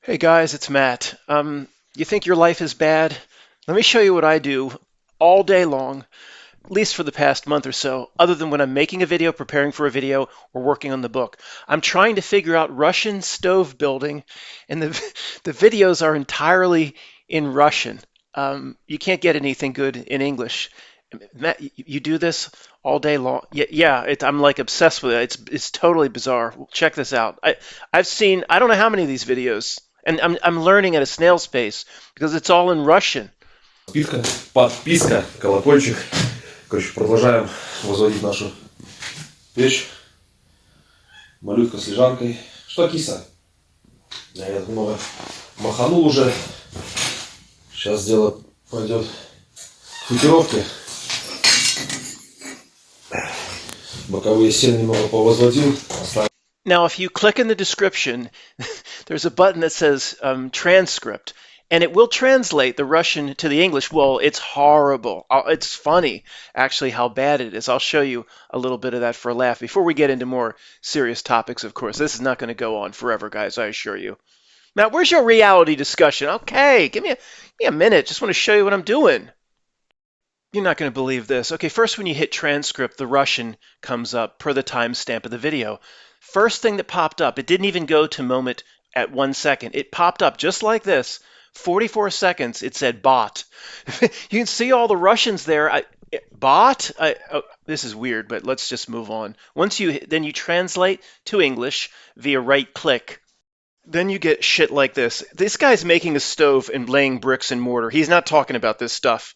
Hey guys, it's Matt. You think your life is bad? Let me show you what I do all day long, at least for the past month or so, other than when I'm making a video, preparing for a video, or working on the book. I'm trying to figure out Russian stove building, and the videos are entirely in Russian. You can't get anything good in English. Matt, you do this all day long. Yeah, I'm like obsessed with it. It's totally bizarre. Check this out. I've seen I don't know how many of these videos, and I'm learning at a snail's pace because it's all in Russian. Подписка, подписка, колокольчик. Короче, продолжаем возводить нашу печь. Малютка с лежанкой. Что, киса? Я так много маханул уже. Сейчас дело пойдет к футировке. Боковые стены немного повозводил. Now, if you click in the description, there's a button that says transcript, and it will translate the Russian to the English. Well, it's horrible. It's funny, actually, how bad it is. I'll show you a little bit of that for a laugh. Before we get into more serious topics, of course, this is not going to go on forever, guys, I assure you. Now, where's your reality discussion? Okay, give me a minute. Just want to show you what I'm doing. You're not going to believe this. Okay, first when you hit transcript, the Russian comes up per the timestamp of the video. First thing that popped up, it didn't even go to moment at 1 second. It popped up just like this. 44 seconds, it said bot. You can see all the Russians there. Bot? This is weird, but let's just move on. Then you translate to English via right click. Then you get shit like this. This guy's making a stove and laying bricks and mortar. He's not talking about this stuff.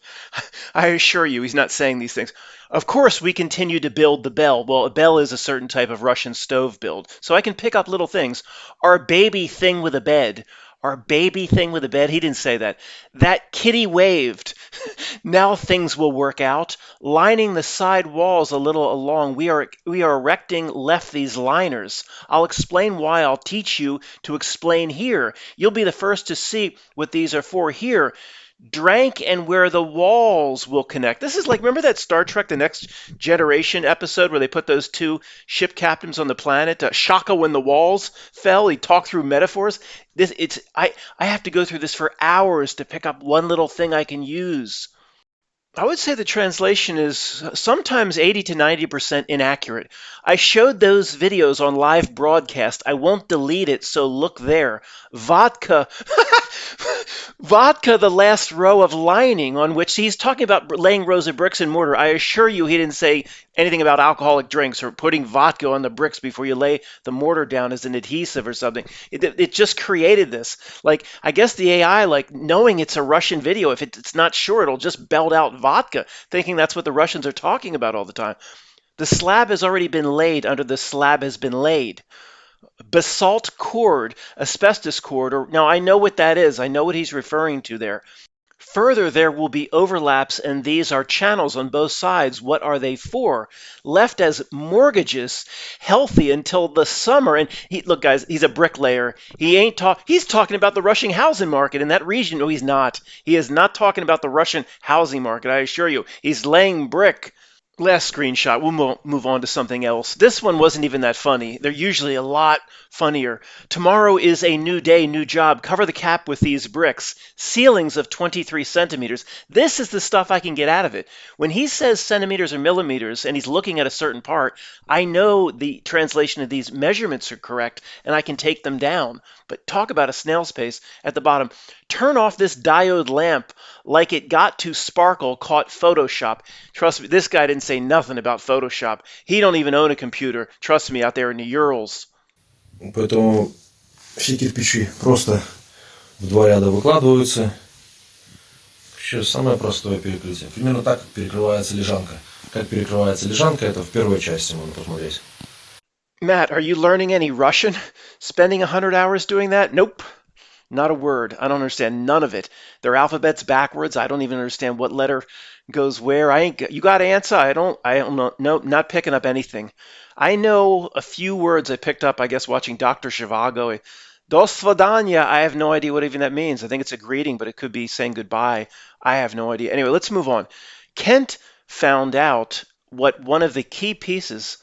I assure you, he's not saying these things. Of course, we continue to build the bell. Well, a bell is a certain type of Russian stove build. So I can pick up little things. Our baby thing with a bed. Our baby thing with a bed. He didn't say that. That kitty waved. Now things will work out. Lining the side walls a little along, we are erecting Lefty's liners. I'll explain why. I'll teach you to explain here. You'll be the first to see what these are for here. Drank and where the walls will connect. This is like, remember that Star Trek The Next Generation episode where they put those two ship captains on the planet? Shaka when the walls fell. He talked through metaphors. I have to go through this for hours to pick up one little thing I can use. I would say the translation is sometimes 80 to 90% inaccurate. I showed those videos on live broadcast. I won't delete it, so look there. Vodka. Vodka, the last row of lining on which he's talking about laying rows of bricks and mortar. I assure you he didn't say anything about alcoholic drinks or putting vodka on the bricks before you lay the mortar down as an adhesive or something. It just created this. Like, I guess the AI, like, knowing it's a Russian video, if it's not sure, it'll just belt out vodka, thinking that's what the Russians are talking about all the time. The slab has already been laid under the slab has been laid. Basalt cord, asbestos cord, or now I know what that is. I know what he's referring to there. Further, there will be overlaps, and these are channels on both sides. What are they for? Left as mortgages, healthy until the summer. And look, guys, he's a bricklayer. He's talking about the Russian housing market in that region. No, he's not. He is not talking about the Russian housing market. I assure you, he's laying brick. Last screenshot. We'll move on to something else. This one wasn't even that funny. They're usually a lot funnier. Tomorrow is a new day, new job. Cover the cap with these bricks. Ceilings of 23 centimeters. This is the stuff I can get out of it. When he says centimeters or millimeters and he's looking at a certain part, I know the translation of these measurements are correct and I can take them down. But talk about a snail's pace at the bottom. Turn off this diode lamp like it got to sparkle caught Photoshop. Trust me, this guy didn't say nothing about Photoshop. He don't even own a computer. Trust me, out there in the Urals. Поэтому все кирпичи просто в два ряда выкладываются. Вообще самое простое перекрытие. Примерно так перекрывается лежанка. Как перекрывается лежанка, это в первой части можно посмотреть. Matt, are you learning any Russian? Spending 100 hours doing that? Nope. Not a word. I don't understand none of it. Their alphabet's backwards. I don't even understand what letter goes where. You got to answer. I don't know. Nope, not picking up anything. I know a few words I picked up, I guess, watching Dr. Zhivago. До свидания. I have no idea what even that means. I think it's a greeting, but it could be saying goodbye. I have no idea. Anyway, let's move on. Kent found out what one of the key pieces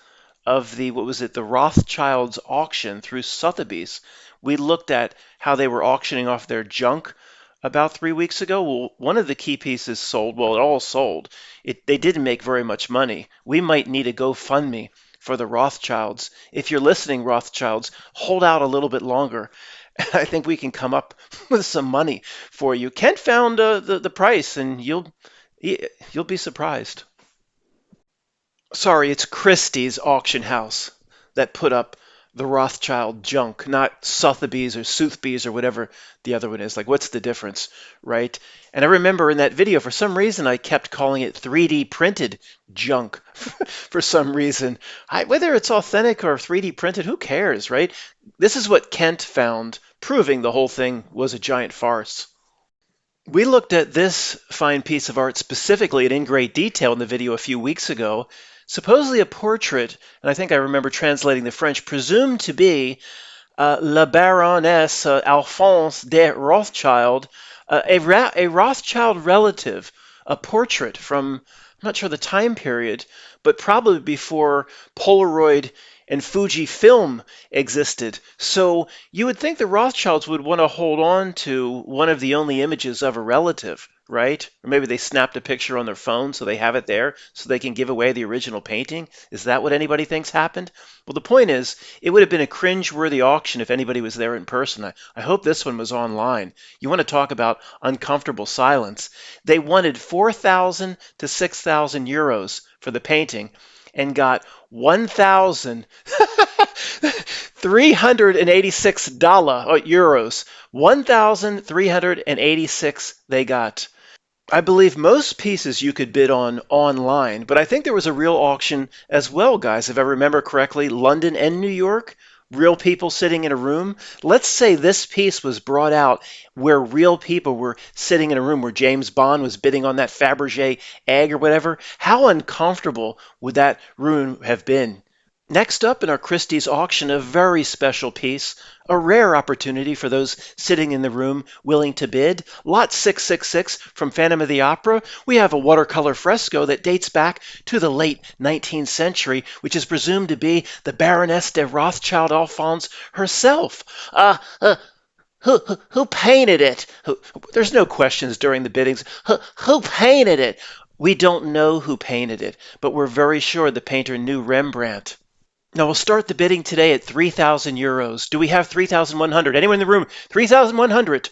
of the, what was it, the Rothschild's auction through Sotheby's. We looked at how they were auctioning off their junk about 3 weeks ago. Well, one of the key pieces sold. Well, it all sold. They didn't make very much money. We might need a GoFundMe for the Rothschilds. If you're listening, Rothschilds, hold out a little bit longer. I think we can come up with some money for you. Kent found the price, and you'll be surprised. Sorry, it's Christie's auction house that put up the Rothschild junk, not Sotheby's or Sotheby's or whatever the other one is. Like, what's the difference, right? And I remember in that video, for some reason, I kept calling it 3D printed junk. For some reason, whether it's authentic or 3D printed, who cares, right? This is what Kent found, proving the whole thing was a giant farce. We looked at this fine piece of art specifically and in great detail in the video a few weeks ago. Supposedly a portrait, and I think I remember translating the French, presumed to be La Baroness Alphonse de Rothschild, a Rothschild relative, a portrait from, I'm not sure the time period, but probably before Polaroid and Fujifilm existed. So you would think the Rothschilds would want to hold on to one of the only images of a relative, right? Or maybe they snapped a picture on their phone so they have it there so they can give away the original painting. Is that what anybody thinks happened? Well, the point is, it would have been a cringe-worthy auction if anybody was there in person. I hope this one was online. You want to talk about uncomfortable silence. They wanted 4,000 to 6,000 euros for the painting and got $1,386 euros. 1,386 they got. I believe most pieces you could bid on online, but I think there was a real auction as well, guys. If I remember correctly, London and New York, real people sitting in a room. Let's say this piece was brought out where real people were sitting in a room where James Bond was bidding on that Fabergé egg or whatever. How uncomfortable would that room have been? Next up in our Christie's auction, a very special piece, a rare opportunity for those sitting in the room willing to bid. Lot 666 from Phantom of the Opera. We have a watercolor fresco that dates back to the late 19th century, which is presumed to be the Baroness de Rothschild Alphonse herself. Who painted it? There's no questions during the biddings. Who painted it? We don't know who painted it, but we're very sure the painter knew Rembrandt. Now we'll start the bidding today at 3,000 euros. Do we have 3,100? Anyone in the room? 3,100.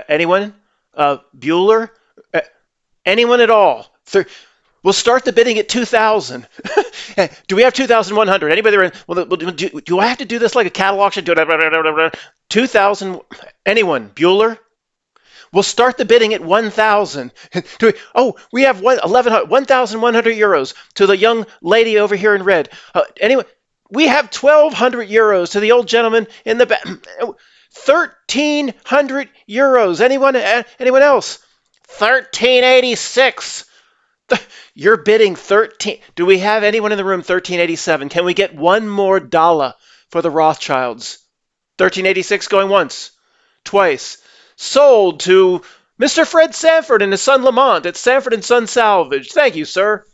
Anyone? Bueller? Anyone at all? We'll start the bidding at 2,000. Do we have 2,100? Anybody there? Well, do I have to do this like a cattle auction? 2,000. Anyone? Bueller? We'll start the bidding at 1,000. We have 1,100 euros to the young lady over here in red. Anyway, we have 1,200 euros to the old gentleman in the back. 1,300 euros. Anyone else? 1,386. You're bidding 13. Do we have anyone in the room? 1,387. Can we get one more dollar for the Rothschilds? 1,386 going once, twice. Sold to Mr. Fred Sanford and his son Lamont at Sanford and Son Salvage. Thank you, sir.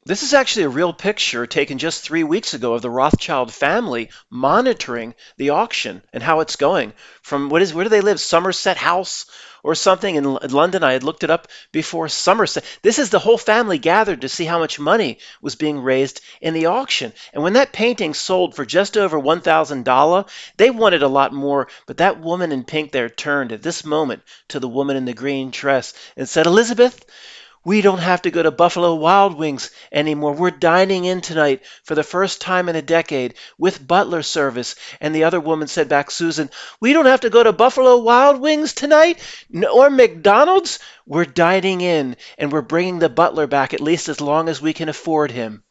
This is actually a real picture taken just 3 weeks ago of the Rothschild family monitoring the auction and how it's going. From where do they live? Somerset House or something in London. I had looked it up before. Somerset. This is the whole family gathered to see how much money was being raised in the auction. And when that painting sold for just over $1,000, they wanted a lot more. But that woman in pink there turned at this moment to the woman in the green dress and said, "Elizabeth, we don't have to go to Buffalo Wild Wings anymore. We're dining in tonight for the first time in a decade with butler service." And the other woman said back, "Susan, we don't have to go to Buffalo Wild Wings tonight or McDonald's. We're dining in and we're bringing the butler back at least as long as we can afford him."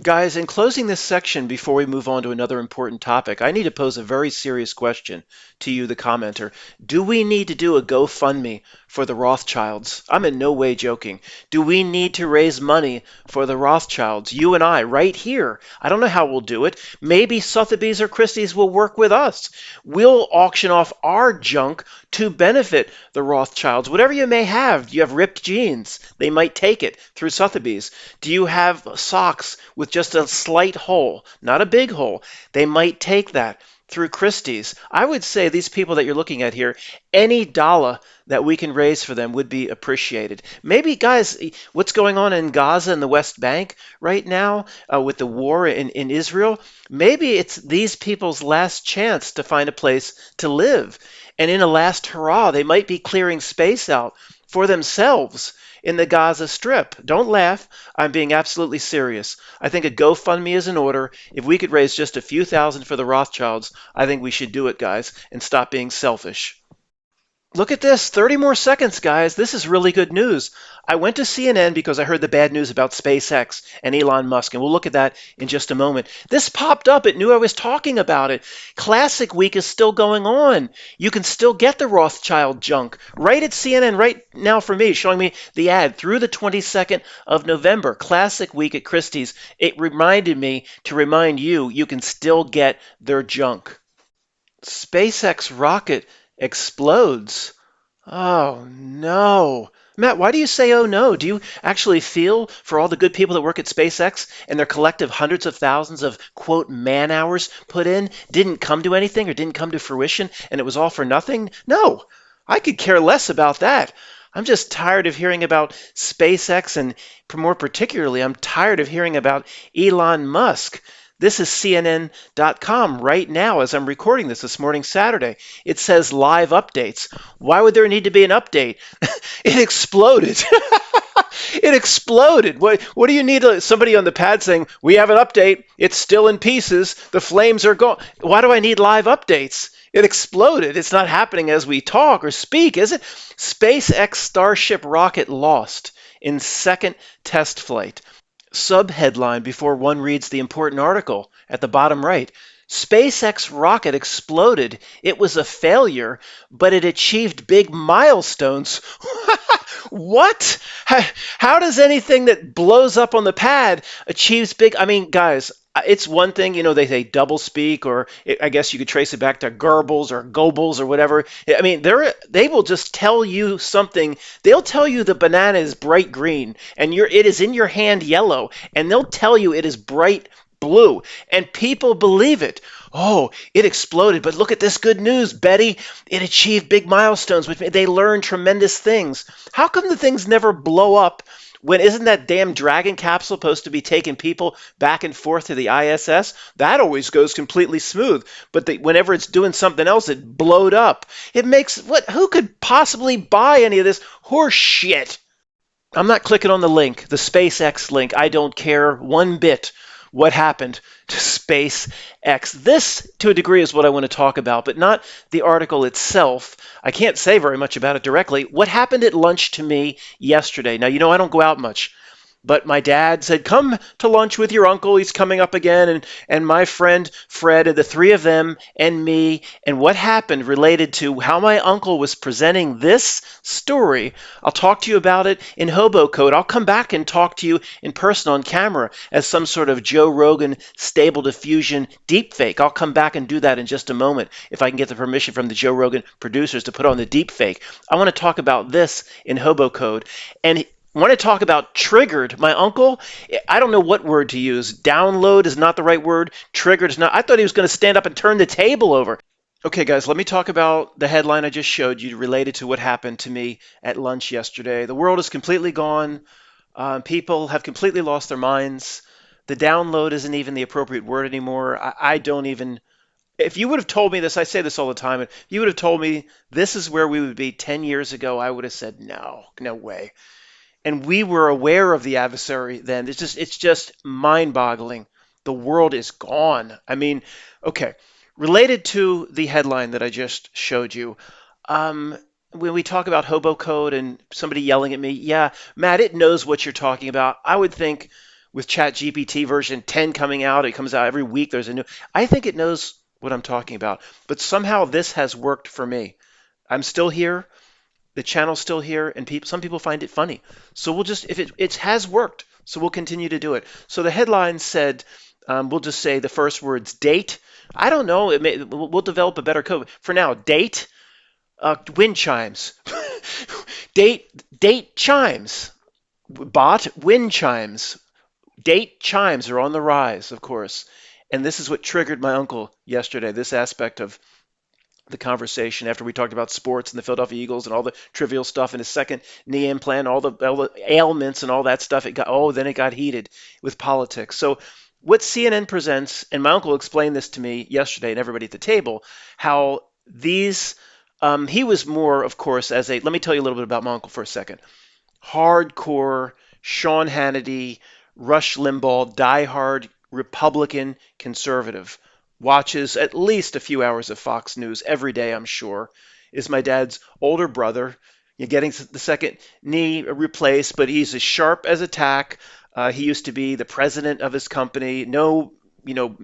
Guys, in closing this section before we move on to another important topic, I need to pose a very serious question to you, the commenter. Do we need to do a GoFundMe for the Rothschilds? I'm in no way joking. Do we need to raise money for the Rothschilds? You and I, right here. I don't know how we'll do it. Maybe Sotheby's or Christie's will work with us. We'll auction off our junk to benefit the Rothschilds. Whatever you may have. Do you have ripped jeans? They might take it through Sotheby's. Do you have socks with with just a slight hole, not a big hole. They might take that through Christie's. I would say these people that you're looking at here, any dollar that we can raise for them would be appreciated. Maybe, guys, what's going on in Gaza and the West Bank right now with the war in Israel, maybe it's these people's last chance to find a place to live. And in a last hurrah, they might be clearing space out for themselves in the Gaza Strip. Don't laugh. I'm being absolutely serious. I think a GoFundMe is in order. If we could raise just a few thousand for the Rothschilds, I think we should do it, guys, and stop being selfish. Look at this, 30 more seconds, guys. This is really good news. I went to CNN because I heard the bad news about SpaceX and Elon Musk, and we'll look at that in just a moment. This popped up. It knew I was talking about it. Classic Week is still going on. You can still get the Rothschild junk right at CNN right now for me, showing me the ad through the 22nd of November. Classic Week at Christie's. It reminded me to remind you, you can still get their junk. SpaceX rocket explodes. Oh no. Matt, why do you say oh no? Do you actually feel for all the good people that work at SpaceX and their collective hundreds of thousands of quote man hours put in didn't come to anything or didn't come to fruition and it was all for nothing? No, I could care less about that. I'm just tired of hearing about SpaceX and more particularly, I'm tired of hearing about Elon Musk. This is CNN.com right now as I'm recording this morning, Saturday. It says live updates. Why would there need to be an update? It exploded. It exploded. What do you need somebody on the pad saying, we have an update, it's still in pieces, the flames are gone. Why do I need live updates? It exploded. It's not happening as we talk or speak, is it? SpaceX Starship rocket lost in second test flight. Subheadline before one reads the important article at the bottom right. SpaceX rocket exploded. It was a failure, but it achieved big milestones. What? How does anything that blows up on the pad achieves big? I mean, guys, it's one thing, they say double speak, or I guess you could trace it back to Goebbels or Goebbels or whatever. I mean, they will just tell you something. They'll tell you the banana is bright green and it is in your hand yellow, and they'll tell you it is bright blue, and people believe it. Oh, it exploded, but look at this good news, Betty. It achieved big milestones, which they learned tremendous things. How come the things never blow up? When isn't that damn Dragon capsule supposed to be taking people back and forth to the ISS? That always goes completely smooth. But whenever it's doing something else, it blowed up. It makes who could possibly buy any of this horse shit? I'm not clicking on the link, the SpaceX link. I don't care one bit what happened to SpaceX. This, to a degree, is what I want to talk about, but not the article itself. I can't say very much about it directly. What happened at lunch to me yesterday? Now, I don't go out much. But my dad said, come to lunch with your uncle. He's coming up again. And my friend Fred, and the three of them and me. And what happened related to how my uncle was presenting this story. I'll talk to you about it in hobo code. I'll come back and talk to you in person on camera as some sort of Joe Rogan Stable Diffusion deepfake. I'll come back and do that in just a moment if I can get the permission from the Joe Rogan producers to put on the deepfake. I want to talk about this in hobo code. And I want to talk about triggered. My uncle, I don't know what word to use. Download is not the right word. Triggered is not. I thought he was going to stand up and turn the table over. Okay, guys, let me talk about the headline I just showed you related to what happened to me at lunch yesterday. The world is completely gone. People have completely lost their minds. The download isn't even the appropriate word anymore. I don't even. If you would have told me this, I say this all the time, if you would have told me this is where we would be 10 years ago, I would have said, no way. And we were aware of the adversary then. It's just mind-boggling. The world is gone. I mean, okay. Related to the headline that I just showed you, when we talk about hobo code and somebody yelling at me, yeah, Matt, it knows what you're talking about. I would think with ChatGPT version 10 coming out, it comes out every week, there's a new. I think it knows what I'm talking about. But somehow this has worked for me. I'm still here. The channel's still here, and some people find it funny. So we'll just, if it has worked, so we'll continue to do it. So the headline said, we'll just say the first words, date. I don't know, we'll develop a better code. For now, date, wind chimes. Date chimes. Bot, wind chimes. Date chimes are on the rise, of course. And this is what triggered my uncle yesterday, this aspect of the conversation after we talked about sports and the Philadelphia Eagles and all the trivial stuff and his second knee implant, all the ailments and all that stuff. Then it got heated with politics. So what CNN presents, and my uncle explained this to me yesterday and everybody at the table, how these he was more, of course, as a let me tell you a little bit about my uncle for a second. Hardcore Sean Hannity, Rush Limbaugh, diehard Republican conservative. Watches at least a few hours of Fox News every day, I'm sure. Is my dad's older brother. You're getting the second knee replaced, but he's as sharp as a tack. He used to be the president of his company. No,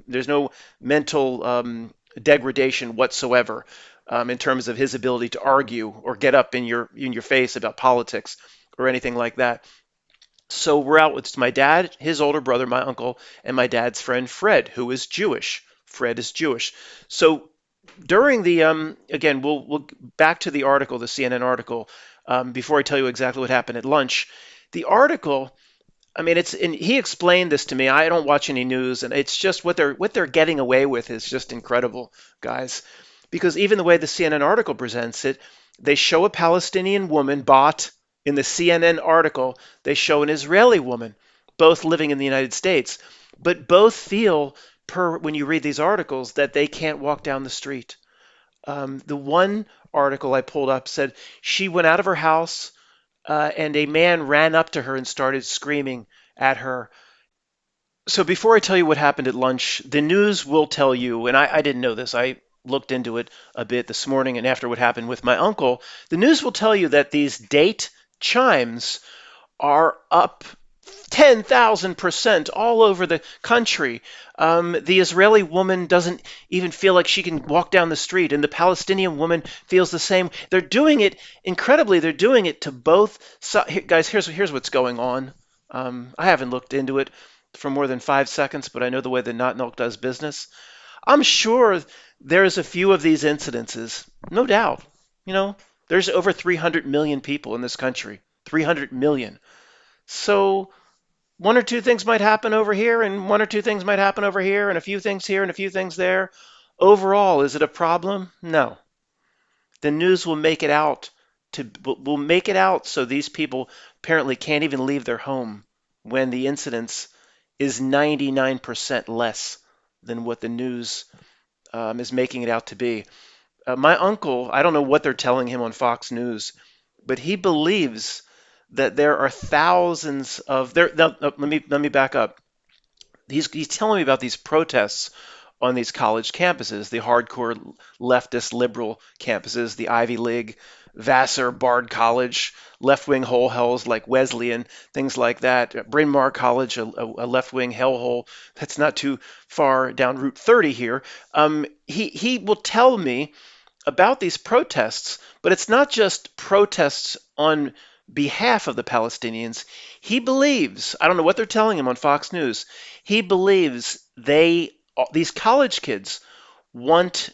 there's no mental degradation whatsoever in terms of his ability to argue or get up in your face about politics or anything like that. So we're out with my dad, his older brother, my uncle, and my dad's friend Fred, who is Jewish. Fred is Jewish. So during the again, we'll back to the article, the CNN article. Before I tell you exactly what happened at lunch, the article. I mean, and he explained this to me. I don't watch any news, and it's just what they're getting away with is just incredible, guys. Because even the way the CNN article presents it, they show a Palestinian woman bought in the CNN article. They show an Israeli woman, both living in the United States, but both feel per when you read these articles that they can't walk down the street. The one article I pulled up said she went out of her house and a man ran up to her and started screaming at her. So before I tell you what happened at lunch, the news will tell you, and I didn't know this. I looked into it a bit this morning, and after what happened with my uncle, the news will tell you that these date chimes are up 10,000% all over the country. The Israeli woman doesn't even feel like she can walk down the street, and the Palestinian woman feels the same. They're doing it incredibly. They're doing it to both sides. Guys, here's what's going on. I haven't looked into it for more than 5 seconds, but I know the way the Not Milk does business. I'm sure there's a few of these incidences, no doubt. There's over 300 million people in this country. 300 million. So one or two things might happen over here, and one or two things might happen over here, and a few things here, and a few things there. Overall, is it a problem? No. The news will make it out so these people apparently can't even leave their home when the incidence is 99% less than what the news is making it out to be. My uncle, I don't know what they're telling him on Fox News, but he believes that there are thousands of there. No, no, let me back up. He's telling me about these protests on these college campuses, the hardcore leftist liberal campuses, the Ivy League, Vassar, Bard College, left-wing hole hells like Wesleyan, things like that. Bryn Mawr College, a left-wing hellhole that's not too far down Route 30 here. He will tell me about these protests, but it's not just protests on behalf of the Palestinians. He believes, I don't know what they're telling him on Fox News, he believes these college kids want,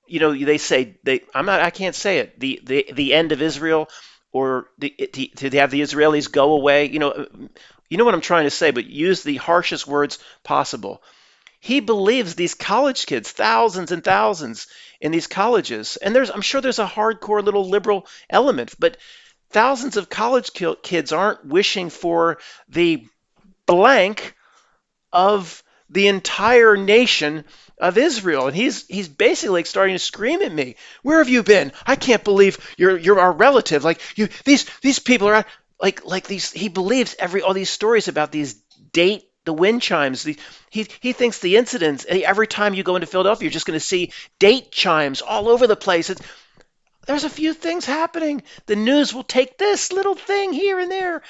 they say I can't say it, the end of Israel or to have the Israelis go away. You know what I'm trying to say, but use the harshest words possible. He believes these college kids, thousands and thousands in these colleges, and I'm sure there's a hardcore little liberal element, but thousands of college kids aren't wishing for the blank of the entire nation of Israel. And he's basically like starting to scream at me. Where have you been? I can't believe you're our relative. Like these people are like these. He believes all these stories about these the wind chimes. He thinks the incidents every time you go into Philadelphia, you're just going to see date chimes all over the place. There's a few things happening. The news will take this little thing here and there,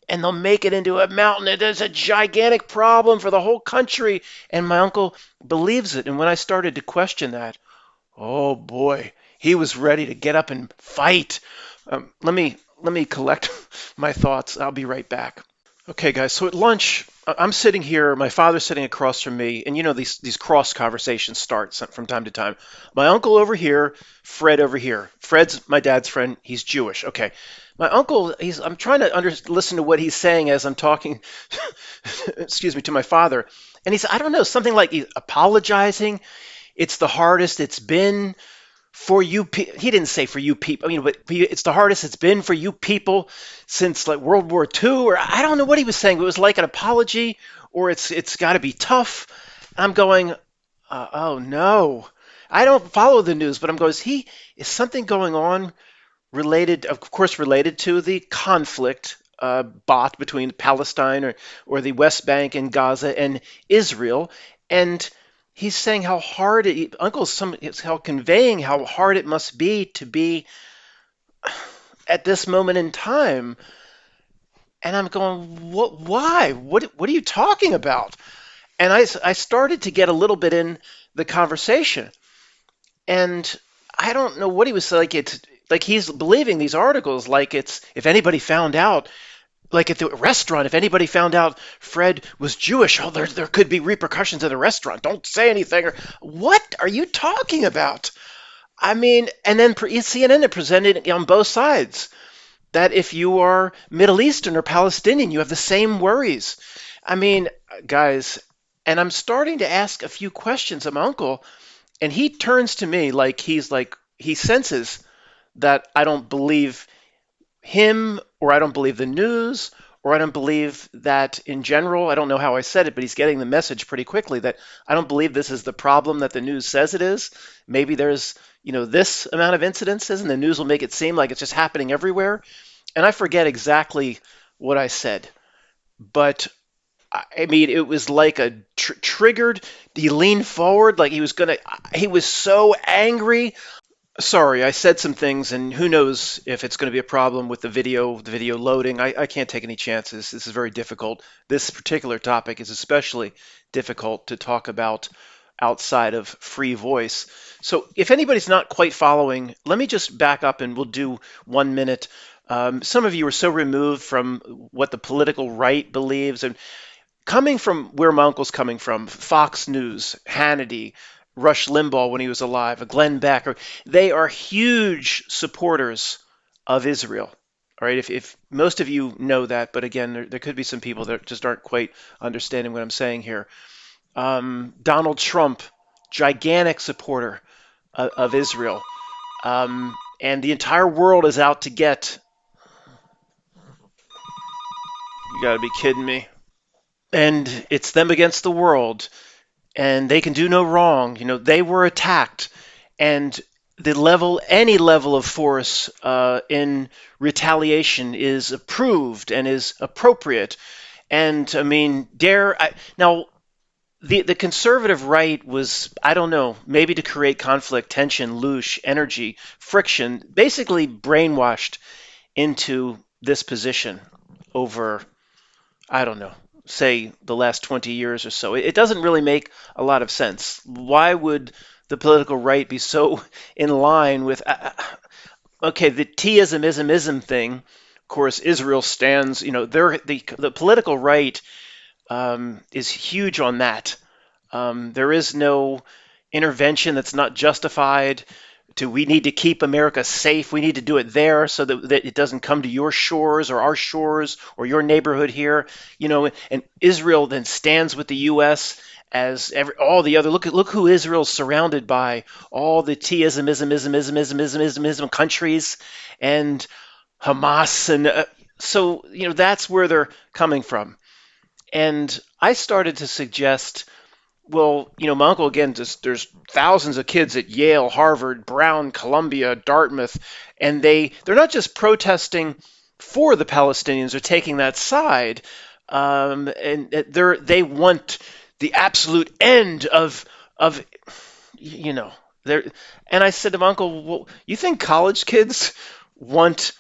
and they'll make it into a mountain. It is a gigantic problem for the whole country. And my uncle believes it. And when I started to question that, oh boy, he was ready to get up and fight. Let me collect my thoughts. I'll be right back. Okay, guys. So at lunch, I'm sitting here, my father's sitting across from me, and you know these cross conversations start from time to time. My uncle over here, Fred over here. Fred's my dad's friend. He's Jewish. Okay. My uncle, I'm trying to listen to what he's saying as I'm talking, excuse me, to my father. And he's, I don't know, something like he's apologizing. It's the hardest it's been for you. He didn't say for you people. I mean, but it's the hardest it's been for you people since like World War II, or I don't know what he was saying. But it was like an apology, or it's got to be tough. I'm going, oh no, I don't follow the news, but I'm going, is something going on related, of course, related to the conflict bought between Palestine or the West Bank and Gaza and Israel, and he's saying how hard Uncle's how conveying how hard it must be to be at this moment in time, and I'm going, what? Why? What are you talking about? And I started to get a little bit in the conversation, and I don't know what he was like. It's like he's believing these articles like it's if anybody found out, like at the restaurant, if anybody found out Fred was Jewish, oh, there could be repercussions at the restaurant. Don't say anything. Or what are you talking about? I mean, and then CNN presented it on both sides that if you are Middle Eastern or Palestinian, you have the same worries. I mean, guys, and I'm starting to ask a few questions of my uncle, and he turns to me like he senses that I don't believe him, or I don't believe the news, or I don't believe that in general. I don't know how I said it, but he's getting the message pretty quickly that I don't believe this is the problem that the news says it is. Maybe there's, this amount of incidences, and the news will make it seem like it's just happening everywhere. And I forget exactly what I said, but I mean, it was like a triggered. He leaned forward like he was so angry. Sorry, I said some things, and who knows if it's going to be a problem with the video loading. I can't take any chances. This is very difficult. This particular topic is especially difficult to talk about outside of free voice. So if anybody's not quite following, let me just back up and we'll do 1 minute. Some of you are so removed from what the political right believes, and coming from where my uncle's coming from, Fox News, Hannity, Rush Limbaugh when he was alive, Glenn Beck, they are huge supporters of Israel. All right, if most of you know that, but again, there could be some people that just aren't quite understanding what I'm saying here. Donald Trump, gigantic supporter of Israel, and the entire world is out to get. You got to be kidding me. And it's them against the world, and they can do no wrong. They were attacked, and any level of force in retaliation is approved and is appropriate. And I mean, now the conservative right was, I don't know, maybe to create conflict, tension, loosh, energy, friction, basically brainwashed into this position over, I don't know, say the last 20 years or so. It doesn't really make a lot of sense. Why would the political right be so in line with, okay, the T-ism thing? Of course, Israel stands, the political right is huge on that. There is no intervention that's not justified. We need to keep America safe. We need to do it there so that it doesn't come to your shores or our shores or your neighborhood here. And Israel then stands with the U.S. as all the other. Look who Israel's surrounded by, all the T-ism countries and Hamas, and so that's where they're coming from. And I started to suggest, well, my uncle, again, there's thousands of kids at Yale, Harvard, Brown, Columbia, Dartmouth, and they're not just protesting for the Palestinians or taking that side, and they want the absolute end of there. And I said to my uncle, well, you think college kids want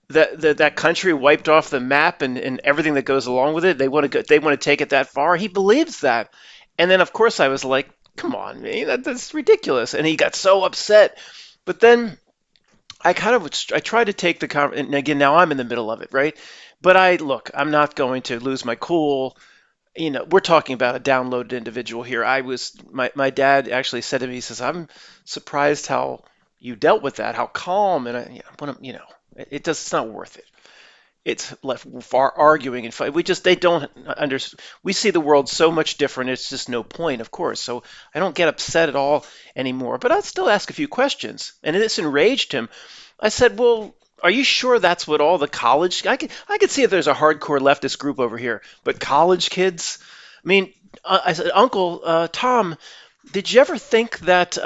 that country wiped off the map and everything that goes along with it? They want to take it that far? He believes that. And then, of course, I was like, come on, man, that's ridiculous. And he got so upset. But then I tried to take the conversation, and again, now I'm in the middle of it, right? But I'm not going to lose my cool. we're talking about a downloaded individual here. My dad actually said to me, he says, I'm surprised how you dealt with that, how calm. And it's not worth it. It's left far arguing and fight. They don't understand. We see the world so much different. It's just no point, of course. So I don't get upset at all anymore. But I'd still ask a few questions. And this enraged him. I said, well, are you sure that's what all the college? I could see if there's a hardcore leftist group over here, but college kids. I mean, I said, Uncle Tom, did you ever think that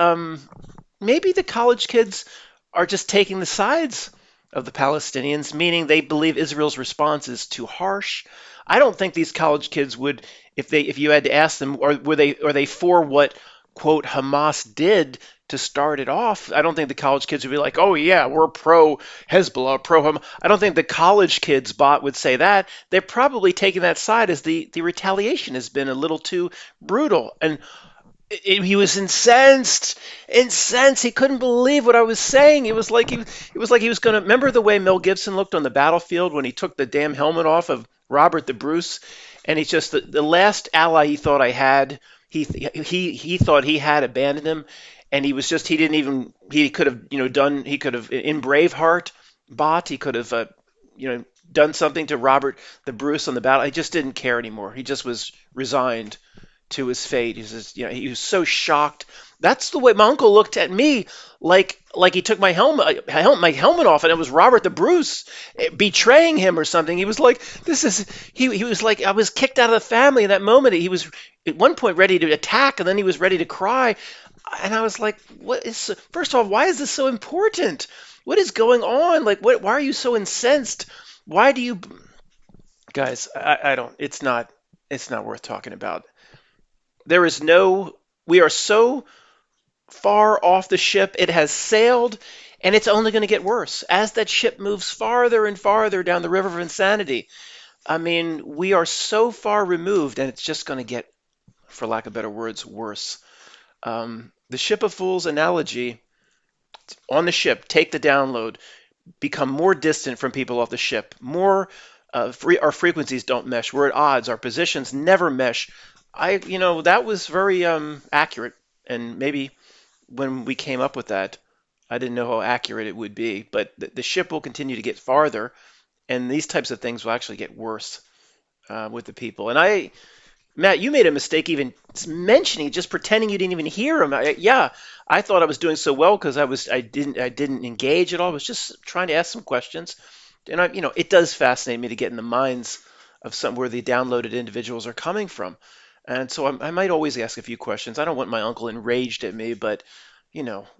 maybe the college kids are just taking the sides of the Palestinians, meaning they believe Israel's response is too harsh? I don't think these college kids would, if you had to ask them, or are they for what quote Hamas did to start it off? I don't think the college kids would be like, oh yeah, we're pro Hezbollah, pro Hamas. I don't think the college kids bot would say that. They're probably taking that side as the retaliation has been a little too brutal. And he was incensed. He couldn't believe what I was saying. It was like he was going to remember the way Mel Gibson looked on the battlefield when he took the damn helmet off of Robert the Bruce, and he's just the last ally he thought I had. He thought he had abandoned him, and he could have done he could have in Braveheart bot he could have done something to Robert the Bruce on the battle. He just didn't care anymore. He just was resigned to his fate. He was so shocked. That's the way my uncle looked at me, like he took my helmet off, and it was Robert the Bruce betraying him or something. He was like, he was like, I was kicked out of the family in that moment. He was at one point ready to attack, and then he was ready to cry, and I was like, first of all, why is this so important? What is going on? Like, why are you so incensed? Why do you guys? I don't. It's not worth talking about. There is no, we are so far off the ship. It has sailed, and it's only going to get worse as that ship moves farther and farther down the river of insanity. I mean, we are so far removed, and it's just going to get, for lack of better words, worse. The ship of fools analogy on the ship, take the download, become more distant from people off the ship, more our frequencies don't mesh. We're at odds. Our positions never mesh. That was very accurate, and maybe when we came up with that, I didn't know how accurate it would be. But the ship will continue to get farther, and these types of things will actually get worse with the people. And Matt, you made a mistake even mentioning, just pretending you didn't even hear him. Yeah, I thought I was doing so well because I didn't engage at all. I was just trying to ask some questions, and it does fascinate me to get in the minds of some where the downloaded individuals are coming from. And so I might always ask a few questions. I don't want my uncle enraged at me, but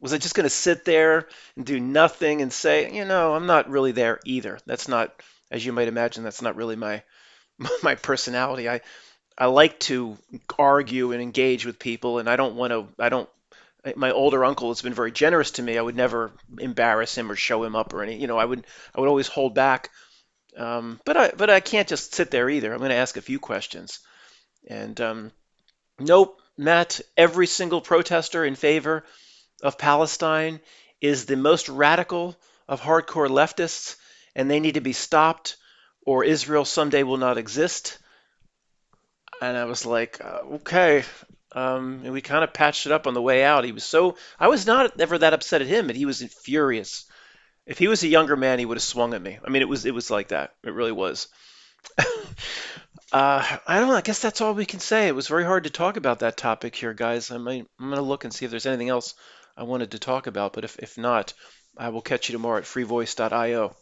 was I just going to sit there and do nothing and say, I'm not really there either. That's not, as you might imagine, that's not really my my personality. I like to argue and engage with people, and I don't want to. I don't. My older uncle has been very generous to me. I would never embarrass him or show him up or any. I would always hold back. But I can't just sit there either. I'm going to ask a few questions. And nope, Matt. Every single protester in favor of Palestine is the most radical of hardcore leftists, and they need to be stopped, or Israel someday will not exist. And I was like, okay. And we kind of patched it up on the way out. I was not ever that upset at him, but he was furious. If he was a younger man, he would have swung at me. I mean, it was like that. It really was. I don't know. I guess that's all we can say. It was very hard to talk about that topic here, guys. I'm going to look and see if there's anything else I wanted to talk about. But if not, I will catch you tomorrow at freevoice.io.